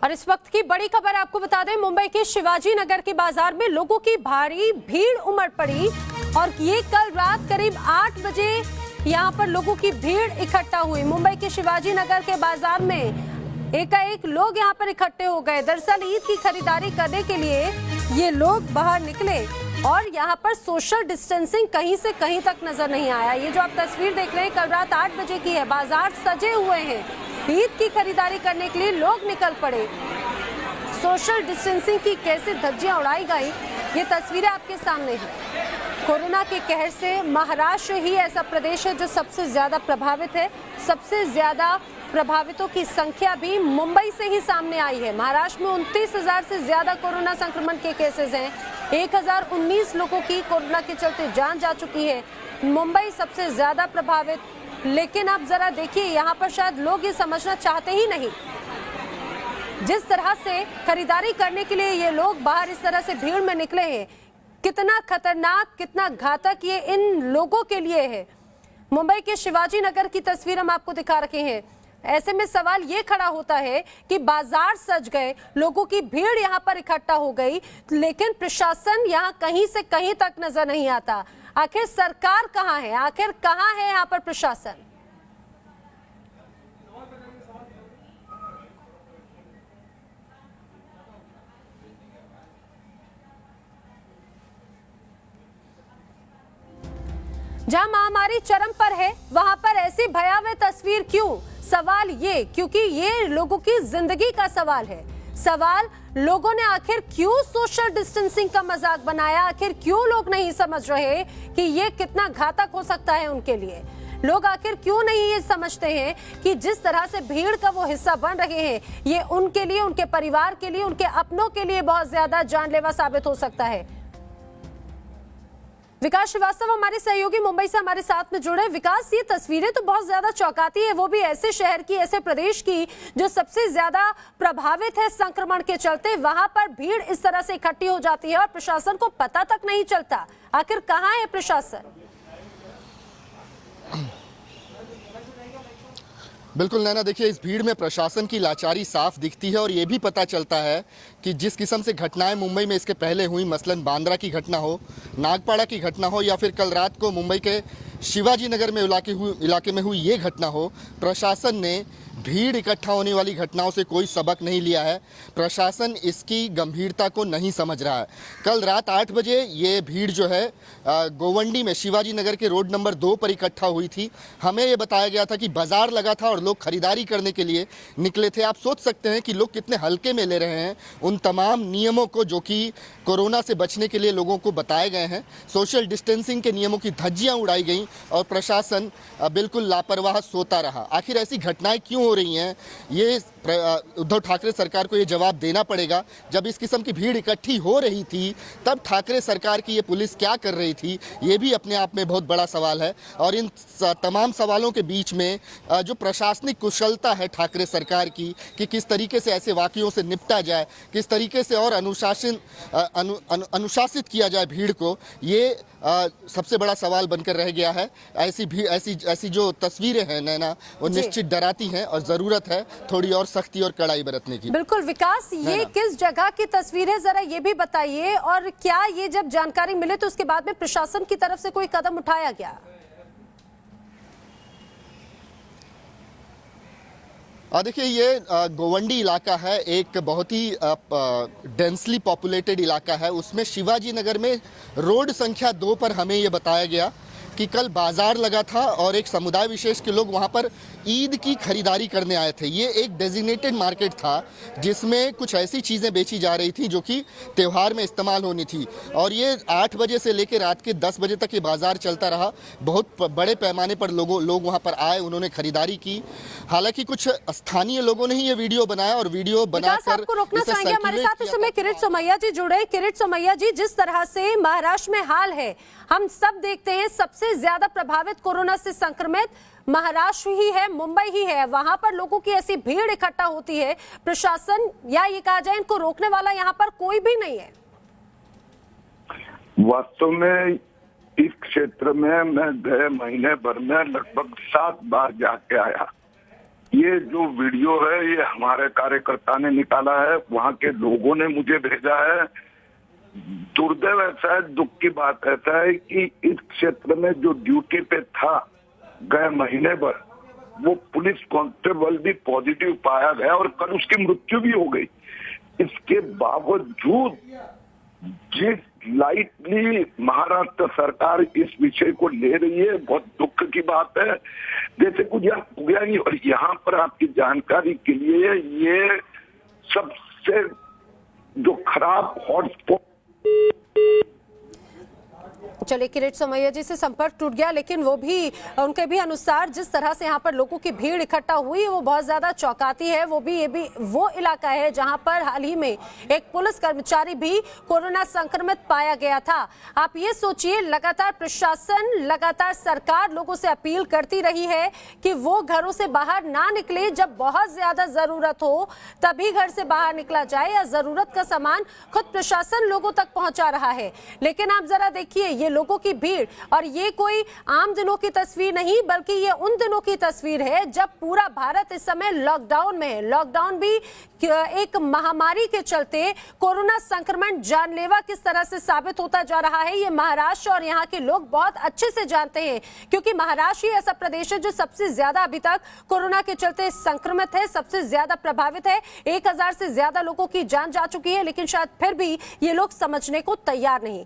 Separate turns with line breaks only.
और इस वक्त की बड़ी खबर आपको बता दें, मुंबई के शिवाजी नगर के बाजार में लोगों की भारी भीड़ उमड़ पड़ी और ये कल रात करीब 8 बजे यहाँ पर लोगों की भीड़ इकट्ठा हुई। मुंबई के शिवाजी नगर के बाजार में एकाएक लोग यहाँ पर इकट्ठे हो गए। दरअसल ईद की खरीदारी करने के लिए ये लोग बाहर निकले और यहाँ पर सोशल डिस्टेंसिंग कहीं से कहीं तक नजर नहीं आया। ये जो आप तस्वीर देख रहे हैं कल रात 8 बजे की है। बाजार सजे हुए हैं, ईद की खरीदारी करने के लिए लोग निकल पड़े। सोशल डिस्टेंसिंग की कैसे धज्जियां उड़ाई गई, ये तस्वीरें आपके सामने हैं। कोरोना के कहर से महाराष्ट्र ही ऐसा प्रदेश है जो सबसे ज्यादा प्रभावित है। सबसे ज्यादा प्रभावितों की संख्या भी मुंबई से ही सामने आई है। महाराष्ट्र में 29,000 से ज्यादा कोरोना संक्रमण के केसेस हैं। 1019 लोगों की कोरोना के चलते जान जा चुकी है। मुंबई सबसे ज्यादा प्रभावित, लेकिन आप जरा देखिए यहाँ पर शायद लोग ये समझना चाहते ही नहीं। जिस तरह से खरीदारी करने के लिए ये लोग बाहर इस तरह से भीड़ में निकले हैं, कितना खतरनाक, कितना घातक ये इन लोगों के लिए है। मुंबई के शिवाजी नगर की तस्वीर हम आपको दिखा रखे हैं। ऐसे में सवाल ये खड़ा होता है कि बाजार सज गए, लोगों की भीड़ यहाँ पर इकट्ठा हो गई, लेकिन प्रशासन यहाँ कहीं से कहीं तक नजर नहीं आता। आखिर सरकार कहाँ है, आखिर कहाँ है यहाँ पर प्रशासन? जहां महामारी चरम पर है वहां पर ऐसी भयावह तस्वीर क्यों? सवाल ये, क्योंकि ये लोगों की जिंदगी का सवाल है। सवाल, लोगों ने आखिर क्यों सोशल डिस्टेंसिंग का मजाक बनाया? आखिर क्यों लोग नहीं समझ रहे कि ये कितना घातक हो सकता है उनके लिए? लोग आखिर क्यों नहीं ये समझते हैं कि जिस तरह से भीड़ का वो हिस्सा बन रहे हैं, ये उनके लिए, उनके परिवार के लिए, उनके अपनों के लिए बहुत ज्यादा जानलेवा साबित हो सकता है। विकास श्रीवास्तव हमारे सहयोगी मुंबई से हमारे साथ में जुड़े। विकास, ये तस्वीरें तो बहुत ज्यादा चौंकाती है, वो भी ऐसे शहर की, ऐसे प्रदेश की जो सबसे ज्यादा प्रभावित है संक्रमण के चलते। वहां पर भीड़ इस तरह से इकट्ठी हो जाती है और प्रशासन को पता तक नहीं चलता। आखिर कहाँ है प्रशासन?
बिल्कुल नैना, देखिए इस भीड़ में प्रशासन की लाचारी साफ दिखती है और ये भी पता चलता है कि जिस किस्म से घटनाएं मुंबई में इसके पहले हुई, मसलन बांद्रा की घटना हो, नागपाड़ा की घटना हो या फिर कल रात को मुंबई के शिवाजी नगर में इलाके में हुई ये घटना हो, प्रशासन ने भीड़ इकट्ठा होने वाली घटनाओं से कोई सबक नहीं लिया है। प्रशासन इसकी गंभीरता को नहीं समझ रहा है। कल रात 8 बजे ये भीड़ जो है गोवंडी में शिवाजी नगर के रोड नंबर 2 पर इकट्ठा हुई थी। हमें ये बताया गया था कि बाजार लगा था और लोग खरीदारी करने के लिए निकले थे। आप सोच सकते हैं कि लोग कितने हल्के में ले रहे हैं उन तमाम नियमों को जो कि कोरोना से बचने के लिए लोगों को बताए गए हैं। सोशल डिस्टेंसिंग के नियमों की धज्जियां उड़ाई गई और प्रशासन बिल्कुल लापरवाह सोता रहा। आखिर ऐसी घटनाएं क्यों हो रही हैं, ये उद्धव ठाकरे सरकार को ये जवाब देना पड़ेगा। जब इस किस्म की भीड़ इकट्ठी हो रही थी तब ठाकरे सरकार की ये पुलिस क्या कर रही थी, ये भी अपने आप में बहुत बड़ा सवाल है। और इन तमाम सवालों के बीच में जो प्रशासनिक कुशलता है ठाकरे सरकार की कि किस तरीके से ऐसे वाकयों से निपटा जाए, किस तरीके से और अनुशासित किया जाए भीड़ को, ये सबसे बड़ा सवाल बनकर रह गया है। ऐसी जो तस्वीरें हैं नैना, वो निश्चित डराती हैं और जरूरत है थोड़ी और सख्ती और कड़ाई बरतने की।
बिल्कुल विकास, ये किस जगह की तस्वीरें जरा ये भी बताइए, और क्या ये जब जानकारी मिले तो उसके बाद में प्रशासन की तरफ से कोई कदम उठाया गया?
देखिए ये गोवंडी इलाका है, एक बहुत ही डेंसली पॉपुलेटेड इलाका है। उसमें शिवाजी नगर में रोड संख्या 2 पर हमें ये बताया गया कि कल बाजार लगा था और एक समुदाय विशेष के लोग वहां पर ईद की खरीदारी करने आए थे। ये एक डेजिग्नेटेड मार्केट था जिसमें कुछ ऐसी चीज़ें बेची जा रही थी जो कि त्यौहार में इस्तेमाल होनी थी। और ये 8 बजे से लेकर रात के 10 बजे तक ये बाजार चलता रहा। बहुत बड़े पैमाने पर लोग वहां पर आए, उन्होंने खरीदारी की। हालांकि कुछ स्थानीय लोगों ने ही ये वीडियो बनाया और वीडियो बनाकर
आपको रोकना चाहेंगे। हमारे साथ इस समय किरीट सोमैया जी जुड़े। किरीट सोमैया जी, जिस तरह से महाराष्ट्र में हाल है, हम सब देखते हैं सबसे ज्यादा प्रभावित कोरोना से संक्रमित महाराष्ट्र ही है, मुंबई ही है। वहां पर लोगों की ऐसी भीड़ इकट्ठा होती है, प्रशासन या ये कहा जाए इनको रोकने वाला यहाँ पर कोई भी नहीं है।
वास्तव में इस क्षेत्र में मैं गए महीने भर में लगभग 7 बार जाके आया। ये जो वीडियो है ये हमारे कार्यकर्ता ने निकाला है, वहाँ के लोगों ने मुझे भेजा है। दुर्दैव ऐसा है, दुख की बात ऐसा है कि इस क्षेत्र में जो ड्यूटी पे था गए महीने भर, वो पुलिस कांस्टेबल भी पॉजिटिव पाया गया और कल उसकी मृत्यु भी हो गई। इसके बावजूद जिस लाइटली महाराष्ट्र सरकार इस विषय को ले रही है, बहुत दुख की बात है। जैसे कुछ हुआ नहीं। और यहाँ पर आपकी जानकारी के लिए, ये सबसे जो खराब हॉटस्पॉट।
चलिए, किरीट सोमैया जी से संपर्क टूट गया, लेकिन वो भी उनके भी अनुसार जिस तरह से यहाँ पर लोगों की भीड़ इकट्ठा हुई वो बहुत ज्यादा चौंकाती है। ये भी वो इलाका है जहाँ पर हाल ही में एक पुलिस कर्मचारी भी कोरोना संक्रमित पाया गया था। आप ये सोचिए, लगातार प्रशासन, लगातार सरकार लोगों से अपील करती रही है कि वो घरों से बाहर ना निकले, जब बहुत ज्यादा जरूरत हो तभी घर से बाहर निकला जाए, या जरूरत का सामान खुद प्रशासन लोगों तक पहुंचा रहा है। लेकिन आप जरा देखिए, ये लोगों की भीड़, और ये कोई आम दिनों की तस्वीर नहीं, बल्कि ये उन दिनों की तस्वीर है जब पूरा भारत इस समय लॉकडाउन में है। लॉकडाउन भी एक महामारी के चलते कोरोना संक्रमण जानलेवा किस तरह से साबित होता जा रहा है, ये महाराष्ट्र और यहाँ के लोग बहुत अच्छे से जानते हैं, क्योंकि महाराष्ट्र ही ऐसा प्रदेश है जो सबसे ज्यादा अभी तक कोरोना के चलते संक्रमित है, सबसे ज्यादा प्रभावित है। 1000 से ज्यादा लोगों की जान जा चुकी है, लेकिन शायद फिर भी ये लोग समझने को तैयार नहीं।